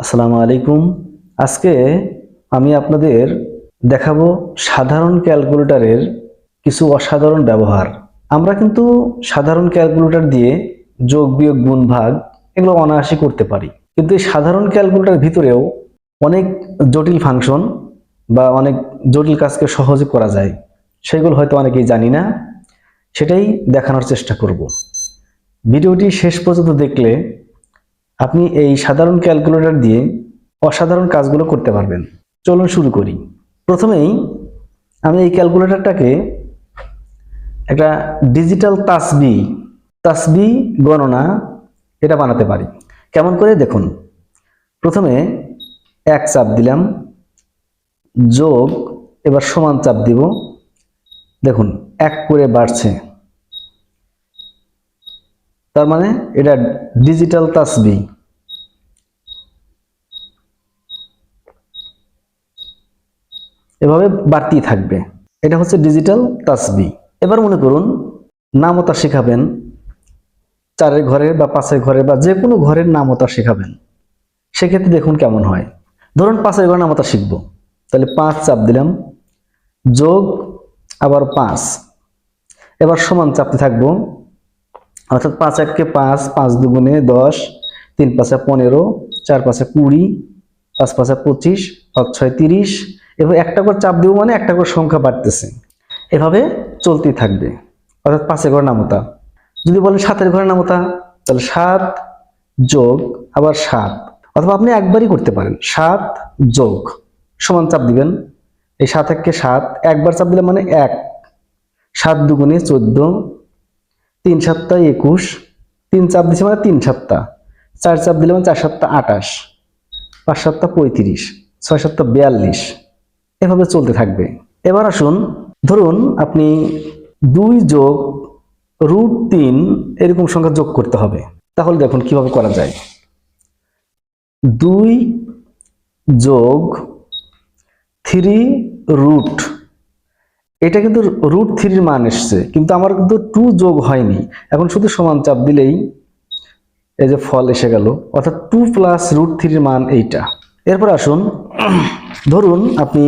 আসসালামু আলাইকুম। আজকে আমি আপনাদের দেখাবো সাধারণ ক্যালকুলেটরের কিছু অসাধারণ ব্যবহার। আমরা কিন্তু সাধারণ ক্যালকুলেটর দিয়ে যোগ বিয়োগ গুণ ভাগ এগুলো অনায়াসে করতে পারি, কিন্তু এই সাধারণ ক্যালকুলেটর ভিতরেও অনেক জটিল ফাংশন বা অনেক জটিল কাজকে সহজে করা যায়, সেগুলো হয়তো অনেকেই জানি না। সেটাই দেখানোর চেষ্টা করব। ভিডিওটি শেষ পর্যন্ত দেখলে আপনি এই সাধারণ ক্যালকুলেটর দিয়ে অসাধারণ কাজগুলো করতে পারবেন। চলুন শুরু করি। প্রথমেই আমি এই ক্যালকুলেটরটাকে একটা ডিজিটাল তাসবি গণনা এটা বানাতে পারি। কেমন করে দেখুন। প্রথমে এক চাপ দিলাম, যোগ, এবার সমান চাপ দিব। দেখুন এক করে বাড়ছে, তার মানে এটা ডিজিটাল তাসবি। এভাবে বাড়তেই থাকবে, এটা হচ্ছে ডিজিটাল তাসবি। এবার মনে করুন নামতা শেখাবেন, 4-এর ঘরের বা 5-এর ঘরের বা যে কোনো ঘরের নামতা শেখাবেন। সেক্ষেত্রে দেখুন কেমন হয়। ধরুন 5-এর ঘরের নামতা শিখবো, তাহলে 5 চাপ দিলাম, যোগ আবার 5, এবার সমান চাপতে থাকবো। অর্থাৎ 5 1 5, 5 2 10, 3 5 15, 4 5 20, 5 5 25, 5 6 30। এভাবে একটা করে চাপ দিব, মানে একটা করে সংখ্যা বাড়তেছে। এভাবে চলতেই থাকবে। অর্থাৎ 5-এর ঘরের নামতা। যদি বলেন 7-এর ঘরের নামতা, তাহলে 7 যোগ আবার 7, অথবা আপনি একবারই করতে পারেন। 7 যোগ সমান চাপ দিবেন, এই 7 1 7, একবার চাপ দিলে মানে 1, 7 2 14, 3 7 21, 3 চাপ দিচ্ছে মানে 3 7, 4 চাপ দিলে মানে 4 7 28, 5 7 35, 6 7 42। এভাবে চলতে থাকবে। এবার আসুন, ধরুন আপনি 2 যোগ √3 এরকম সংখ্যা যোগ করতে হবে। তাহলে দেখুন কিভাবে করা যায়। 2 যোগ 3 রুট, এটা কিন্তু √3 এর মান এসছে, কিন্তু আমার কিন্তু 2 যোগ হয়নি। এখন শুধু সমান চাপ দিলেই এই যে ফল এসে গেল, অর্থাৎ 2 প্লাস √3 এর মান এইটা। এরপর আসুন, ধরুন আপনি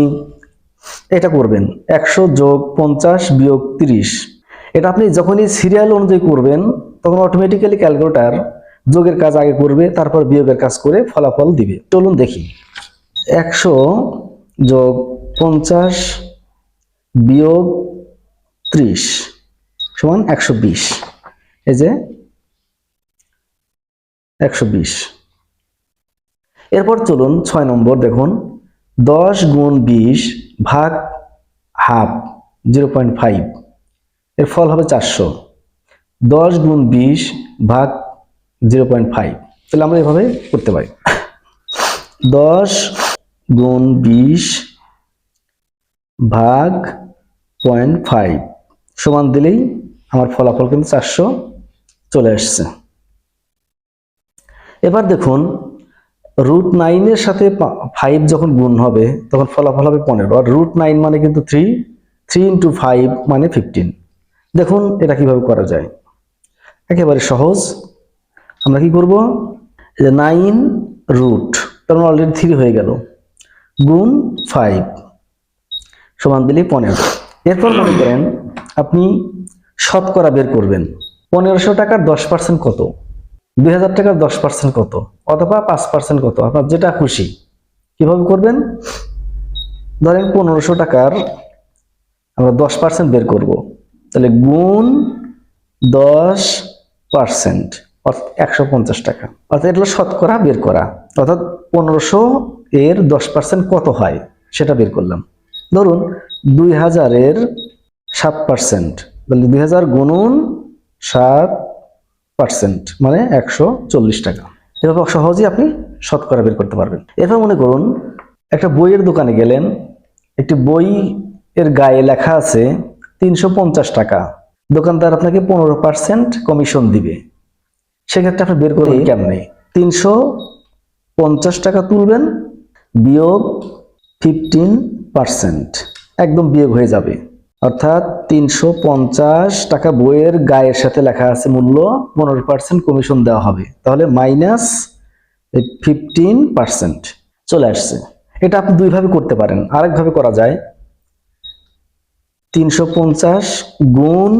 এটা করবেন 100 যোগ 50 বিয়োগ 30। এটা আপনি যখনই সিরিয়াল অনুযায়ী করবেন, তখন অটোমেটিক্যালি ক্যালকুলেটর যোগের কাজ আগে করবে, তারপর বিয়োগের কাজ করে ফলাফল দিবে। চলুন দেখি। 100 যোগ 50 বিয়োগ 30 সমান 120। এই যে 120। এরপর চলুন 6 নম্বর দেখুন, 10 গুণ 20 ভাগ হাফ 0.5, এর ফল হবে 400। 10 গুণ 20 ভাগ 0.5, তাহলে আমরা এভাবে করতে পারি। 10 গুণ 20 ভাগ 0.5 সমান দিলেই আমার ফলাফল কিন্তু 400 চলে আসছে। এবার দেখুন √9 এর সাথে 5 যখন গুণ হবে, তখন ফলাফল হবে 15। আর √9 মানে কিন্তু 3, 3 × 5 মানে 15। দেখুন এটা কিভাবে করা যায়। একেবারে সহজ। আমরা কি করব, যে 9 রুট, তার মানে অলরেডি 3 হয়ে গেল, গুণ 5 সমান দিলে 15। এরপর মনে করেন আপনি শতকরা বের করবেন। 1500 টাকার 10% কত, 2000 টাকার 10% কত, অথবা 5% কত, আপনার যেটা খুশি। কিভাবে করবেন, ধরেন 1500 টাকার আমরা 10% বের করব, তাহলে গুণ 10%, অর্থাৎ 150 টাকা। অর্থাৎ এটা হলো শতকরা বের করা, অর্থাৎ 1500 এর 10% কত হয় সেটা বের করলাম। ধরুন 2000 এর 7%, তাহলে 2000 গুণন 7% মানে 140 টাকা। এভাবে সহজেই আপনি শতকরা বের করতে পারবেন। এরপর মনে করুন একটা বইয়ের দোকানে গেলেন, একটি বই এর গায়ে লেখা আছে 350 টাকা, দোকানদার আপনাকে 15% কমিশন দিবে। সেক্ষেত্রে আপনি বের করবেন কেমনে, 350 টাকা তুলবেন, বিয়োগ 15%, একদম বিয়োগ হয়ে যাবে। অর্থাৎ 350 টাকা বইয়ের গায়ের সাথে লেখা আছে মূল্য, 15% কমিশন দেওয়া হবে, তাহলে মাইনাস এই 15% চলে আসছে। এটা আপনি দুইভাবে করতে পারেন। আরেকভাবে করা যায় 350 গুণ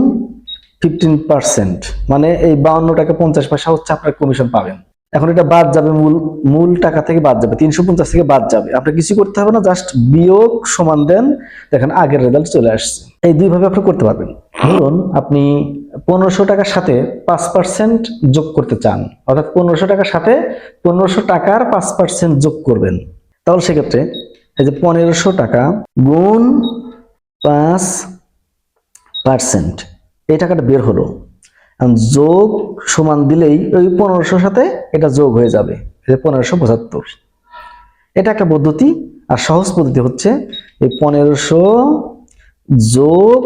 15%, মানে এই 52 টাকা 50 পয়সা হচ্ছে আপনার কমিশন পাবেন। এখন এটা বাদ যাবে, মূল টাকা থেকে বাদ যাবে, 350 থেকে বাদ যাবে। আপনার কিছু করতে হবে না, জাস্ট বিয়োগ সমান দেন, দেখেন আগের রেজাল্ট চলে আসছে। এই দুইভাবে আপনি করতে পারবেন। ধরুন আপনি 1500 টাকার সাথে 5% যোগ করতে চান, অর্থাৎ 1500 টাকার সাথে 1500 টাকার 5% যোগ করবেন। তাহলে সেক্ষেত্রে এই যে 1500 টাকা গুণ 5%, এই টাকাটা বের হলো। যোগ সমান দিলেই ওই 1500 সাথে এটা যোগ হয়ে যাবে, 1575। এটা একটা পদ্ধতি। আর সহজ পদ্ধতি হচ্ছে এই 1500 যোগ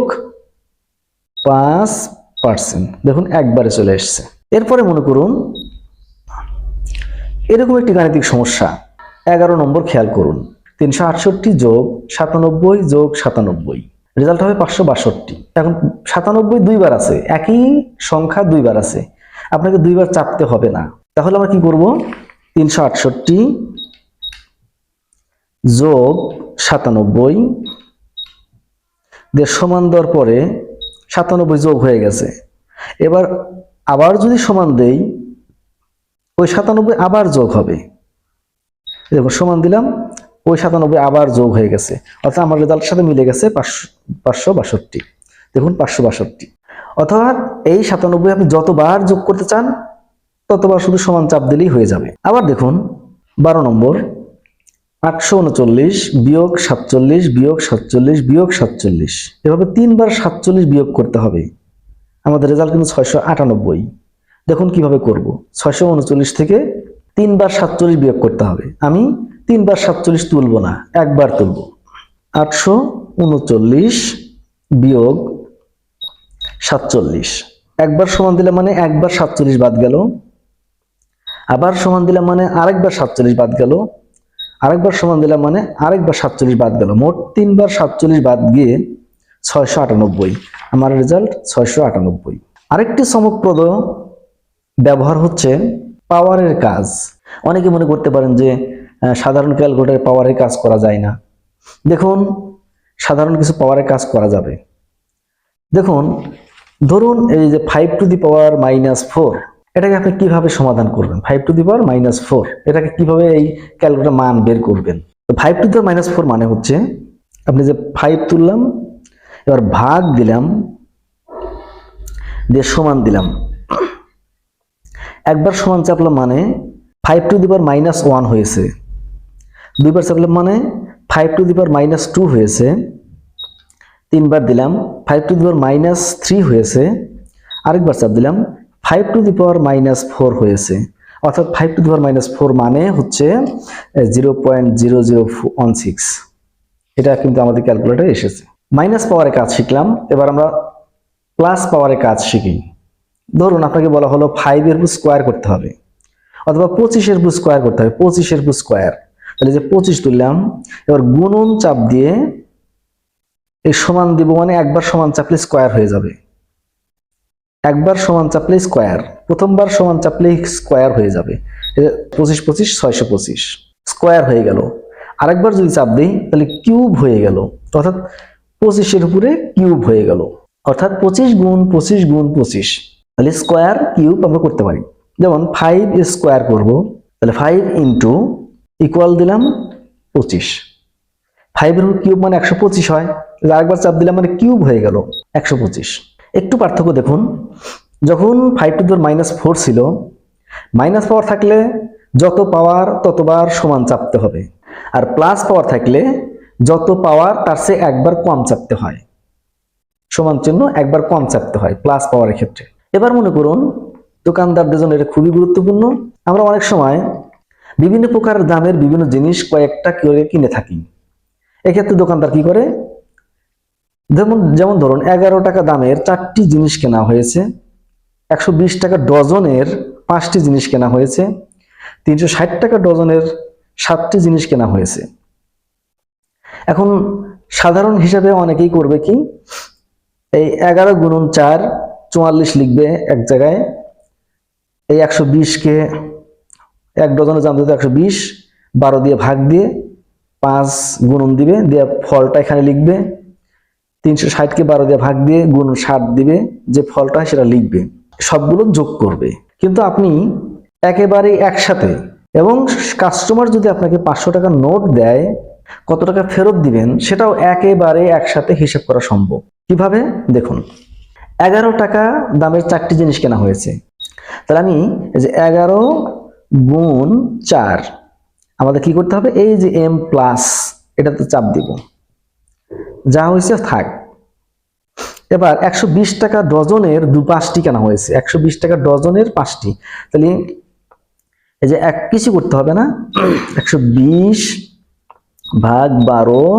5%, দেখুন একবারে চলে এসছে। এরপরে মনে করুন এরকম একটি গাণিতিক সমস্যা, 11 নম্বর খেয়াল করুন। 368 যোগ 97 যোগ 97, রেজাল্ট হবে 562। এখন 97 দুইবার আছে, একই সংখ্যা দুইবার আছে, আপনাকে দুইবার চাপতে হবে না। তাহলে আমরা কি করব, 368 যোগ 97 দিয়ে সমান দেওয়ার পরে 97 যোগ হয়ে গেছে। এবার আবার যদি সমান দেই, ওই 97 আবার যোগ হবে। দেখুন সমান দিলাম, ওই 97 আবার যোগ হয়ে গেছে, অর্থাৎ আমার রেজাল্টের সাথে মিলে গেছে 562। দেখুন 562। অর্থাৎ এই 97 আপনি যতবার যোগ করতে চান ততবার শুধু সমান চাপ দিলেই হয়ে যাবে। আবার দেখুন 12 নম্বর, 839 বিয়োগ 47 বিয়োগ 47 বিয়োগ 47, এভাবে 3 বার 47 বিয়োগ করতে হবে। আমাদের রেজাল্ট কিন্তু 698। দেখুন কিভাবে করব, 639 থেকে 3 বার 47 বিয়োগ করতে হবে। আমি 3 বার 47 তুলব না, একবার তুলব। 839 বিয়োগ 47, একবার সমান দিলাম মানে একবার 47 বাদ গেল, আবার সমান দিলাম মানে আরেকবার 47 বাদ গেল, আরেকবার সমান দিলাম মানে আরেকবার 47 বাদ গেল। মোট 3 বার 47 বাদ গিয়ে 698। আমার রেজাল্ট 698। আরেকটি চমকপ্রদ ব্যবহার হচ্ছে পাওয়ারের কাজ। অনেকে মনে করতে পারেন যে সাধারণ ক্যালকুলেটরে পাওয়ারের কাজ করা যায় না। দেখুন সাধারণ কিছু পাওয়ারের কাজ করা যাবে। দেখুন ধরুন এই যে 5 টু দি পাওয়ার -4, এটাকে আপনি কিভাবে সমাধান করবেন? 5 টু দি পাওয়ার -4, এটাকে কিভাবে এই ক্যালকুলেটর মান বের করবেন? তো 5 টু দি পাওয়ার -4 মানে হচ্ছে আপনি যে 5 তুললাম, এবার ভাগ দিলাম, দিয়ে সমান দিলাম, একবার সমান চাপলাম মানে 5 টু দি পাওয়ার -1 হয়েছে, দুইবার চাপলাম মানে 5 টু দি পাওয়ার -2 হয়েছে, তিনবার দিলাম 5 টু দি পাওয়ার -3 হয়েছে, আরেকবার চাপ দিলাম 5 টু দি পাওয়ার -4 হয়েছে। অর্থাৎ 5 টু দি পাওয়ার -4 মানে হচ্ছে 0.0016। এটা কিন্তু আমাদের ক্যালকুলেটরে এসেছে। মাইনাস পাওয়ারের কাজ শিখলাম, এবার আমরা প্লাস পাওয়ারের কাজ শিখি। ধরুন আপনাকে বলা হলো 5 এর উপর স্কোয়ার করতে হবে, অথবা 25 এর উপর স্কোয়ার করতে হবে, 25 এর উপর স্কোয়ার। তাহলে যে 25 তুললাম, এবার গুণন চাপ দিয়ে এই সমান দিব, মানে একবার সমান চাপলে স্কোয়ার হয়ে যাবে। একবার সমান চাপলে স্কোয়ার, প্রথমবার সমান চাপলে স্কোয়ার হয়ে যাবে। 25 25 625 স্কোয়ার হয়ে গেল। আরেকবার যদি চাপ দিই তাহলে কিউব হয়ে গেল, অর্থাৎ 25 এর উপরে কিউব হয়ে গেল। অর্থাৎ 25 গুণ 25 গুণ 25, তাহলে স্কোয়ার কিউব আমরা করতে পারি। যেমন 5 স্কোয়ার করব, তাহলে 5 ইন্টু ইকুয়াল দিলাম 25, 5 এর উপর কিউব মানে 125 হয়, আরেকবার চাপ দিলাম মানে কিউব হয়ে গেল 125। একটু পার্থক্য দেখুন, যখন 5 টু দি পাওয়ার -4 ছিল, মাইনাস পাওয়ার থাকলে যত পাওয়ার ততবার সমান চাপতে হবে, আর প্লাস পাওয়ার থাকলে যত পাওয়ার তার চেয়ে একবার কম চাপতে হয়। সমান চিহ্ন একবার কম চাপতে হয় প্লাস পাওয়ারের ক্ষেত্রে। এবার মনে করুন দোকানদারদের জন্য এটা খুবই গুরুত্বপূর্ণ। আমরা অনেক সময় বিভিন্ন প্রকার দামের বিভিন্ন জিনিস কয়েকটা করে কিনে থাকি। এক্ষেত্রে দোকানদার কি করে, যেমন ধরুন 11 টাকা দামের 4টি জিনিস কেনা হয়েছে, 120 টাকা ডজনের 5টি জিনিস কেনা হয়েছে, 360 টাকা ডজনের 7টি জিনিস কেনা হয়েছে। এখন সাধারণ হিসাবে অনেকেই করবে কি, এই 11 গুণন 4 44 লিখবে এক জায়গায়, এই 120 কে এক ডজনের জাম দিতে 120, 12 দিয়ে ভাগ দিয়ে 5 গুণন দিবে, দিয়ে ফলটা এখানে লিখবে। 360 কে 12 দিয়ে ভাগ দিয়ে গুণ 60 দিবে, যে ফলটা সেটা লিখবে, সবগুলো যোগ করবে। কিন্তু আপনি একেবারে একসাথে, এবং কাস্টমার যদি আপনাকে 500 টাকার নোট দেয়, কত টাকা ফেরত দিবেন সেটাও একেবারে একসাথে হিসাব করা সম্ভব। কিভাবে দেখুন, 11 টাকা দামের 4টি জিনিস কেনা হয়েছে, তাহলে আমি এই যে 11 গুণ 4, আমাদের কি করতে হবে, এই যে m প্লাস এটাতে চাপ দিব, যা হয়েছে থাক। এবার 120 টাকা ডজনের 5টি কেনা হয়েছে, 120 টাকা ডজনের 5টি, তাহলে এই যে এক কিছু করতে হবে না, 120 ভাগ 12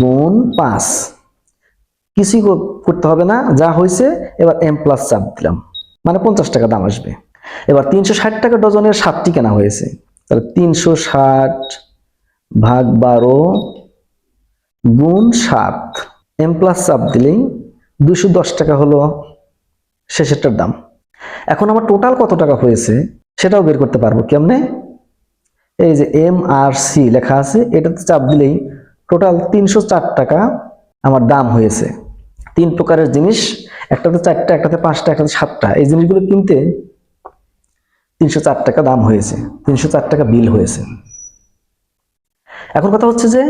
গুণ 5, কিছুই করতে হবে না, যা হয়েছে। এবার m প্লাস চাপ দিলাম, মানে 50 টাকা দাম আসবে। এবার 360 টাকা ডজনের 7টি কেনা হয়েছে, তাহলে 360 ভাগ 12 গুণ 7, m প্লাস চাপ দিলেই 210 টাকা হলো শেষেরটার দাম। এখন আমার টোটাল কত টাকা হয়েছে সেটাও বের করতে পারবো কেমনে, এই যে MRC লেখা আছে, এটাতে চাপ দিলেই টোটাল 304 টাকা আমার দাম হয়েছে। 3 প্রকারের জিনিস, একটাতে 4টা, একটাতে 5টা, একটাতে 7টা, এই জিনিসগুলো কিনতে 304 টাকা দাম হয়েছে, 304 টাকা বিল হয়েছে। এখন কথা হচ্ছে যে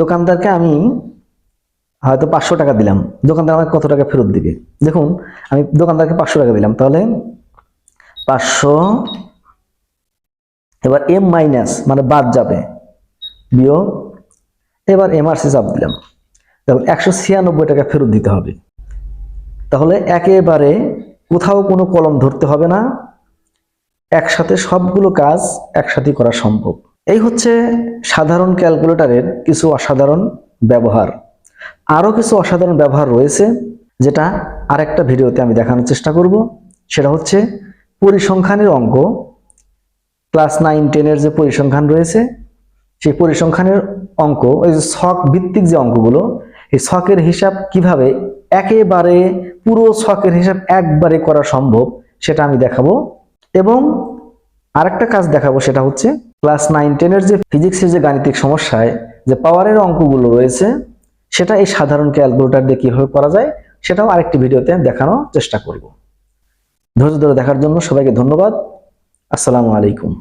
দোকানদারকে আমি হয়তো 500 টাকা দিলাম, দোকানদার আমাকে কত টাকা ফেরত দিবে। দেখুন, আমি দোকানদারকে 500 টাকা দিলাম, তাহলে 500, এবার m মাইনাস মানে বাদ যাবে, বিয়োগ, এবার MRC চাপ দিলাম, তাহলে 196 টাকা ফেরত দিতে হবে। তাহলে একেবারে কোথাও কোনো কলম ধরতে হবে না, একসাথে সবগুলো কাজ একসাথে করা সম্ভব। এই হচ্ছে সাধারণ ক্যালকুলেটরের কিছু অসাধারণ ব্যবহার। আরো কিছু অসাধারণ ব্যবহার রয়েছে, যেটা আরেকটা ভিডিওতে আমি দেখানোর চেষ্টা করব। সেটা হচ্ছে পরিসংখ্যানের অঙ্ক, ক্লাস 9, 10 এর যে পরিসংখ্যান রয়েছে, সেই পরিসংখ্যানের অঙ্ক, ওই যে ছক ভিত্তিক যে অঙ্কগুলো, এই ছকের হিসাব কিভাবে একেবারে পুরো ছকের হিসাব একবারে করা সম্ভব সেটা আমি দেখাবো। এবং আরেকটা কাজ দেখাবো, সেটা হচ্ছে ক্লাস 9, 10 এর যে ফিজিক্সের যে গাণিতিক সমস্যায় যে পাওয়ারের অঙ্কগুলো রয়েছে, সেটা এই সাধারণ ক্যালকুলেটর দিয়ে কিভাবে করা যায় সেটাও আরেকটি ভিডিওতে দেখানোর চেষ্টা করব। ধৈর্য ধরে দেখার জন্য সবাইকে ধন্যবাদ। আসসালামু আলাইকুম।